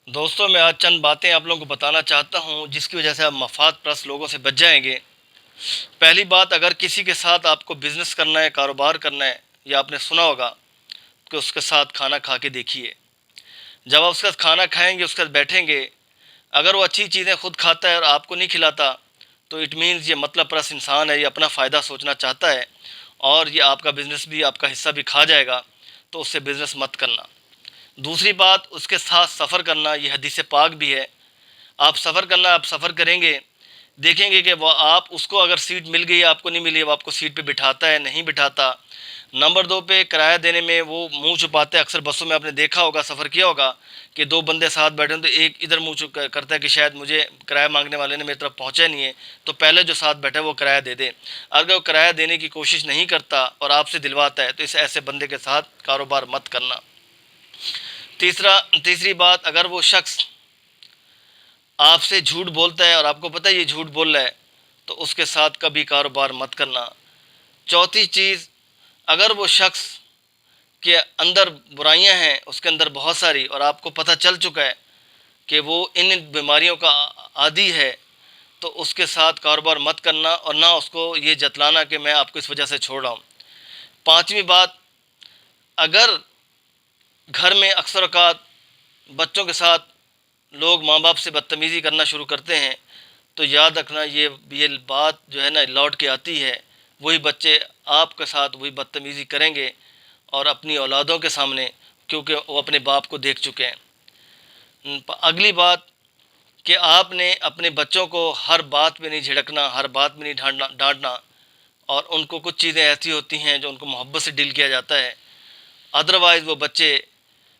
دوستوں میں آج چند باتیں آپ لوگوں کو بتانا چاہتا ہوں جس کی وجہ سے آپ مفاد پرست لوگوں سے بچ جائیں گے۔ پہلی بات، اگر کسی کے ساتھ آپ کو بزنس کرنا ہے، کاروبار کرنا ہے، یا آپ نے سنا ہوگا کہ اس کے ساتھ کھانا کھا کے دیکھیے۔ جب آپ اس کے ساتھ کھانا کھائیں گے، اس کے ساتھ بیٹھیں گے، اگر وہ اچھی چیزیں خود کھاتا ہے اور آپ کو نہیں کھلاتا تو اٹ مینز یہ مطلب پرست انسان ہے، یہ اپنا فائدہ سوچنا چاہتا ہے اور یہ آپ کا بزنس بھی، آپ کا حصہ بھی کھا جائے گا، تو اس سے بزنس مت کرنا۔ دوسری بات، اس کے ساتھ سفر کرنا، یہ حدیث پاک بھی ہے۔ آپ سفر کرنا، آپ سفر کریں گے، دیکھیں گے کہ وہ آپ اس کو اگر سیٹ مل گئی، آپ کو نہیں ملی، وہ آپ کو سیٹ پہ بٹھاتا ہے نہیں بٹھاتا۔ نمبر دو پہ کرایہ دینے میں وہ منہ چھپاتے ہیں۔ اکثر بسوں میں آپ نے دیکھا ہوگا، سفر کیا ہوگا کہ دو بندے ساتھ بیٹھے ہیں تو ایک ادھر منہ کرتا ہے کہ شاید مجھے کرایہ مانگنے والے نے میری طرف پہنچا نہیں ہے، تو پہلے جو ساتھ بیٹھا ہے وہ کرایہ دے دے۔ اگر وہ کرایہ دینے کی کوشش نہیں کرتا اور آپ سے دلواتا ہے تو اس ایسے بندے کے ساتھ کاروبار مت کرنا۔ تیسری بات، اگر وہ شخص آپ سے جھوٹ بولتا ہے اور آپ کو پتہ ہے یہ جھوٹ بول رہا ہے تو اس کے ساتھ کبھی کاروبار مت کرنا۔ چوتھی چیز، اگر وہ شخص کے اندر برائیاں ہیں، اس کے اندر بہت ساری، اور آپ کو پتہ چل چکا ہے کہ وہ ان بیماریوں کا عادی ہے، تو اس کے ساتھ کاروبار مت کرنا اور نہ اس کو یہ جتلانا کہ میں آپ کو اس وجہ سے چھوڑ رہا ہوں۔ پانچویں بات، اگر گھر میں اکثر اوقات بچوں کے ساتھ لوگ ماں باپ سے بدتمیزی کرنا شروع کرتے ہیں تو یاد رکھنا یہ بات جو ہے نا لوٹ کے آتی ہے۔ وہی بچے آپ کے ساتھ وہی بدتمیزی کریں گے اور اپنی اولادوں کے سامنے، کیونکہ وہ اپنے باپ کو دیکھ چکے ہیں۔ اگلی بات کہ آپ نے اپنے بچوں کو ہر بات میں نہیں جھڑکنا، ہر بات میں نہیں ڈانٹنا، اور ان کو کچھ چیزیں ایسی ہوتی ہیں جو ان کو محبت سے ڈیل کیا جاتا ہے، ادروائز وہ بچے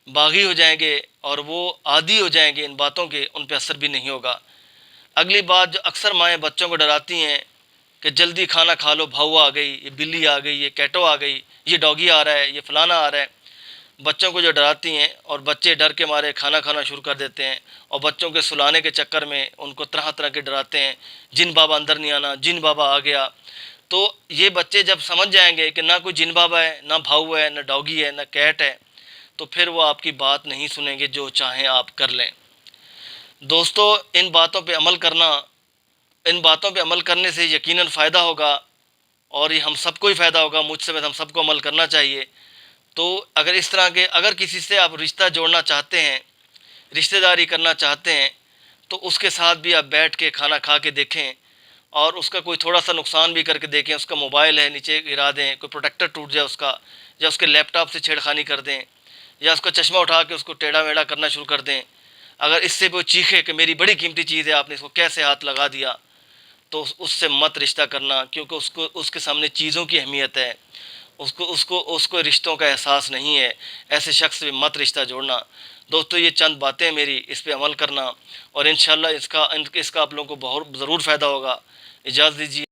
باغی ہو جائیں گے اور وہ عادی ہو جائیں گے ان باتوں کے، ان پہ اثر بھی نہیں ہوگا۔ اگلی بات جو اکثر مائیں بچوں کو ڈراتی ہیں کہ جلدی کھانا کھا لو، بھاؤ آ گئی، یہ بلی آ گئی، یہ کیٹو آ گئی، یہ ڈاگی آ رہا ہے، یہ فلانا آ رہا ہے۔ بچوں کو جو ڈراتی ہیں اور بچے ڈر کے مارے کھانا کھانا شروع کر دیتے ہیں، اور بچوں کے سلانے کے چکر میں ان کو طرح طرح کے ڈراتے ہیں، جن بابا اندر نہیں آنا، جن بابا آ گیا۔ تو یہ بچے جب سمجھ جائیں گے کہ نہ کوئی جن بابا ہے، نہ بھاؤ ہے، نہ ڈاگی ہے، نہ کیٹ ہے، تو پھر وہ آپ کی بات نہیں سنیں گے، جو چاہیں آپ کر لیں۔ دوستو، ان باتوں پہ عمل کرنے سے یقیناً فائدہ ہوگا، اور یہ ہم سب کو ہی فائدہ ہوگا، مجھ سمیت ہم سب کو عمل کرنا چاہیے۔ تو اگر کسی سے آپ رشتہ جوڑنا چاہتے ہیں، رشتہ داری کرنا چاہتے ہیں، تو اس کے ساتھ بھی آپ بیٹھ کے کھانا کھا کے دیکھیں، اور اس کا کوئی تھوڑا سا نقصان بھی کر کے دیکھیں۔ اس کا موبائل ہے نیچے گرا دیں، کوئی پروٹیکٹر ٹوٹ جائے اس کا، یا اس کے لیپ ٹاپ سے چھیڑخانی کر دیں، یا اس کا چشمہ اٹھا کے اس کو ٹیڑھا میڑھا کرنا شروع کر دیں۔ اگر اس سے وہ چیخے کہ میری بڑی قیمتی چیز ہے، آپ نے اس کو کیسے ہاتھ لگا دیا، تو اس سے مت رشتہ کرنا، کیونکہ اس کے سامنے چیزوں کی اہمیت ہے، اس کو رشتوں کا احساس نہیں ہے۔ ایسے شخص سے مت رشتہ جوڑنا۔ دوستو، یہ چند باتیں میری، اس پہ عمل کرنا، اور انشاءاللہ اس کا آپ لوگوں کو بہت ضرور فائدہ ہوگا۔ اجازت دیجیے۔